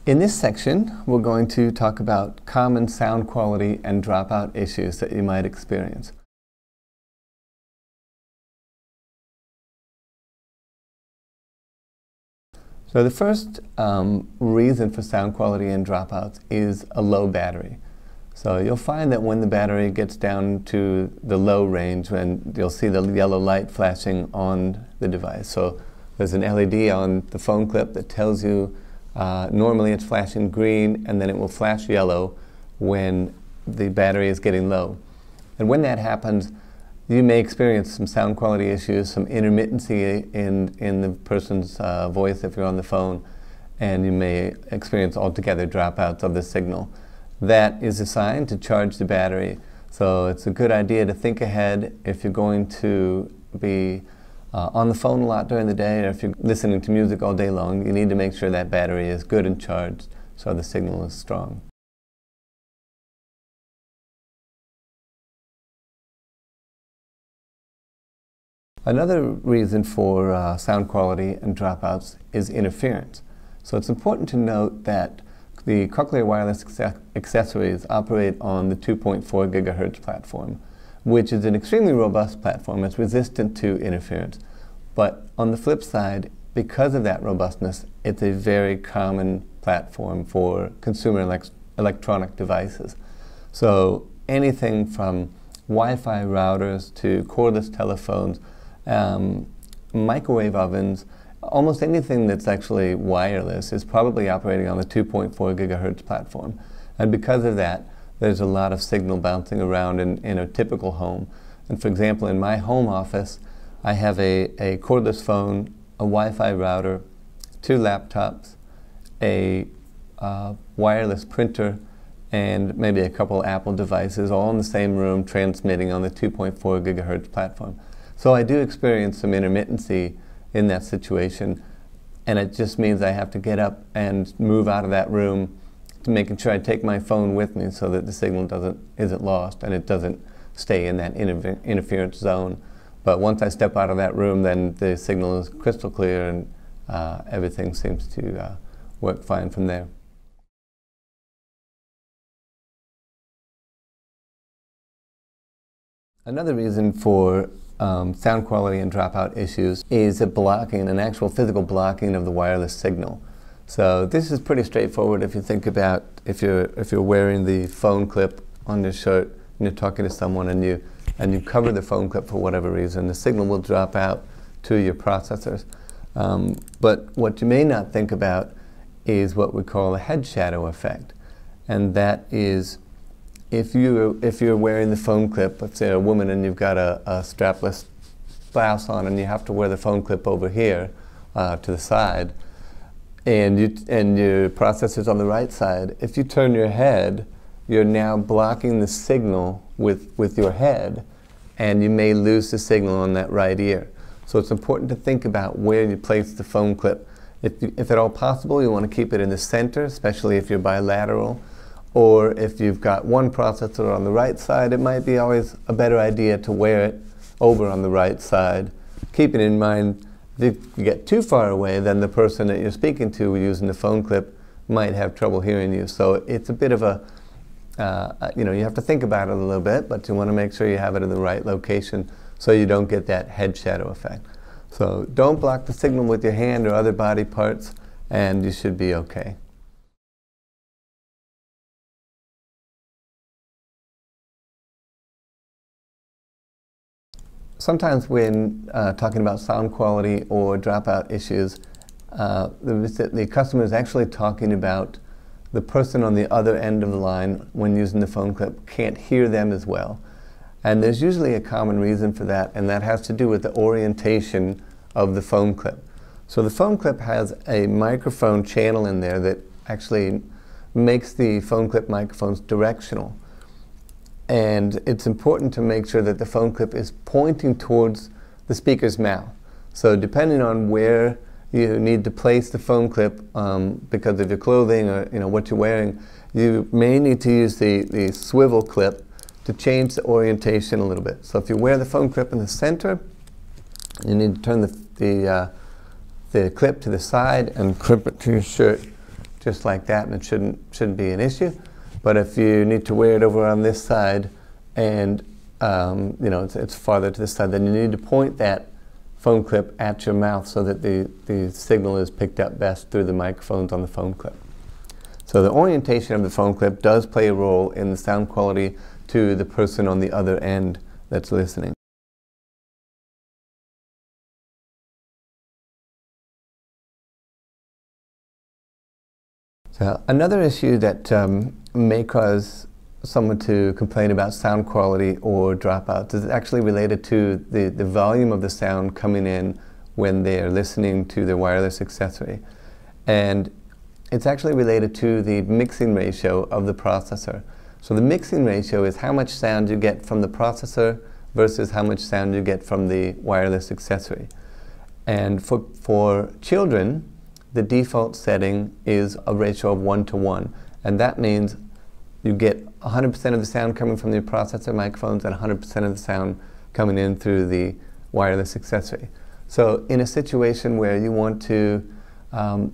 In this section, we're going to talk about common sound quality and dropout issues that you might experience. So the first reason for sound quality and dropouts is a low battery. So you'll find that when the battery gets down to the low range, when you'll see the yellow light flashing on the device. So there's an LED on the phone clip that tells you normally it's flashing green, and then it will flash yellow when the battery is getting low. And when that happens, you may experience some sound quality issues, some intermittency in the person's voice if you're on the phone, and you may experience altogether dropouts of the signal. That is a sign to charge the battery. So it's a good idea to think ahead if you're going to be on the phone a lot during the day, or if you're listening to music all day long. You need to make sure that battery is good and charged so the signal is strong. Another reason for sound quality and dropouts is interference. So it's important to note that the Cochlear Wireless Accessories operate on the 2.4 gigahertz platform, which is an extremely robust platform. It's resistant to interference. But on the flip side, because of that robustness, it's a very common platform for consumer electronic devices. So anything from Wi-Fi routers to cordless telephones, microwave ovens, almost anything that's actually wireless is probably operating on the 2.4 gigahertz platform. And because of that, there's a lot of signal bouncing around in a typical home. And for example, in my home office, I have a cordless phone, a Wi-Fi router, 2 laptops, a wireless printer, and maybe a couple Apple devices, all in the same room transmitting on the 2.4 gigahertz platform. So I do experience some intermittency in that situation, and it just means I have to get up and move out of that room to making sure I take my phone with me so that the signal isn't lost and it doesn't stay in that interference zone. But once I step out of that room, then the signal is crystal clear, and everything seems to work fine from there. Another reason for sound quality and dropout issues is a blocking, an actual physical blocking of the wireless signal. So this is pretty straightforward if you think about if you're wearing the phone clip on your shirt and you're talking to someone and you cover the phone clip for whatever reason, the signal will drop out to your processors. But what you may not think about is what we call a head shadow effect, and that is if you're wearing the phone clip, let's say a woman, and you've got a strapless blouse on and you have to wear the phone clip over here to the side, and your processor's on the right side, if you turn your head, you're now blocking the signal with your head, and you may lose the signal on that right ear. So it's important to think about where you place the phone clip. If at all possible, you want to keep it in the center, especially if you're bilateral. Or if you've got one processor on the right side, it might be always a better idea to wear it over on the right side. Keeping in mind, if you get too far away, then the person that you're speaking to using the phone clip might have trouble hearing you. So it's a bit of a, you have to think about it a little bit, but you want to make sure you have it in the right location so you don't get that head shadow effect. So don't block the signal with your hand or other body parts, and you should be okay. Sometimes when talking about sound quality or dropout issues, the customer is actually talking about the person on the other end of the line when using the phone clip can't hear them as well. And there's usually a common reason for that, and that has to do with the orientation of the phone clip. So the phone clip has a microphone channel in there that actually makes the phone clip microphones directional. And it's important to make sure that the phone clip is pointing towards the speaker's mouth. So depending on where you need to place the phone clip, because of your clothing or what you're wearing, you may need to use the swivel clip to change the orientation a little bit. So if you wear the phone clip in the center, you need to turn the clip to the side and clip it to your shirt just like that, and it shouldn't be an issue. But if you need to wear it over on this side, and you know, it's farther to this side, then you need to point that phone clip at your mouth so that the signal is picked up best through the microphones on the phone clip. So the orientation of the phone clip does play a role in the sound quality to the person on the other end that's listening. So another issue that may cause someone to complain about sound quality or dropouts is actually related to the volume of the sound coming in when they're listening to their wireless accessory. And it's actually related to the mixing ratio of the processor. So the mixing ratio is how much sound you get from the processor versus how much sound you get from the wireless accessory. And for children, the default setting is a ratio of 1:1, and that means you get 100% of the sound coming from the processor microphones and 100% of the sound coming in through the wireless accessory. So in a situation where you want to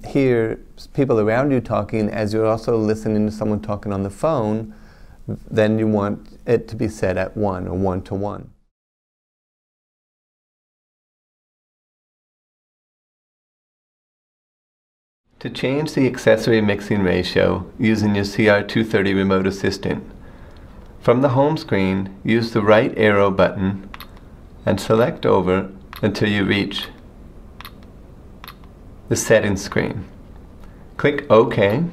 hear people around you talking as you're also listening to someone talking on the phone, then you want it to be set at 1 or 1:1. To change the accessory mixing ratio using your CR230 remote assistant, from the home screen, use the right arrow button and select over until you reach the settings screen. Click OK,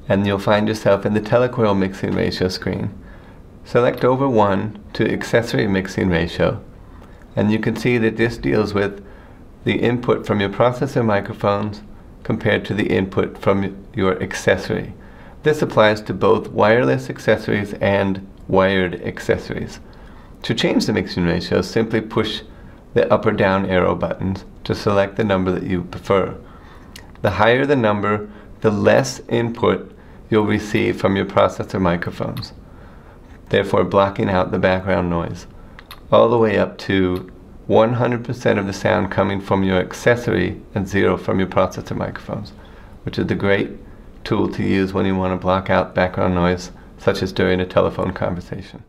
and you'll find yourself in the telecoil mixing ratio screen. Select over 1 to accessory mixing ratio, and you can see that this deals with the input from your processor microphones compared to the input from your accessory. This applies to both wireless accessories and wired accessories. To change the mixing ratio, simply push the up or down arrow buttons to select the number that you prefer. The higher the number, the less input you'll receive from your processor microphones, therefore blocking out the background noise, all the way up to 100% of the sound coming from your accessory and 0 from your processor microphones, which is the great tool to use when you want to block out background noise, such as during a telephone conversation.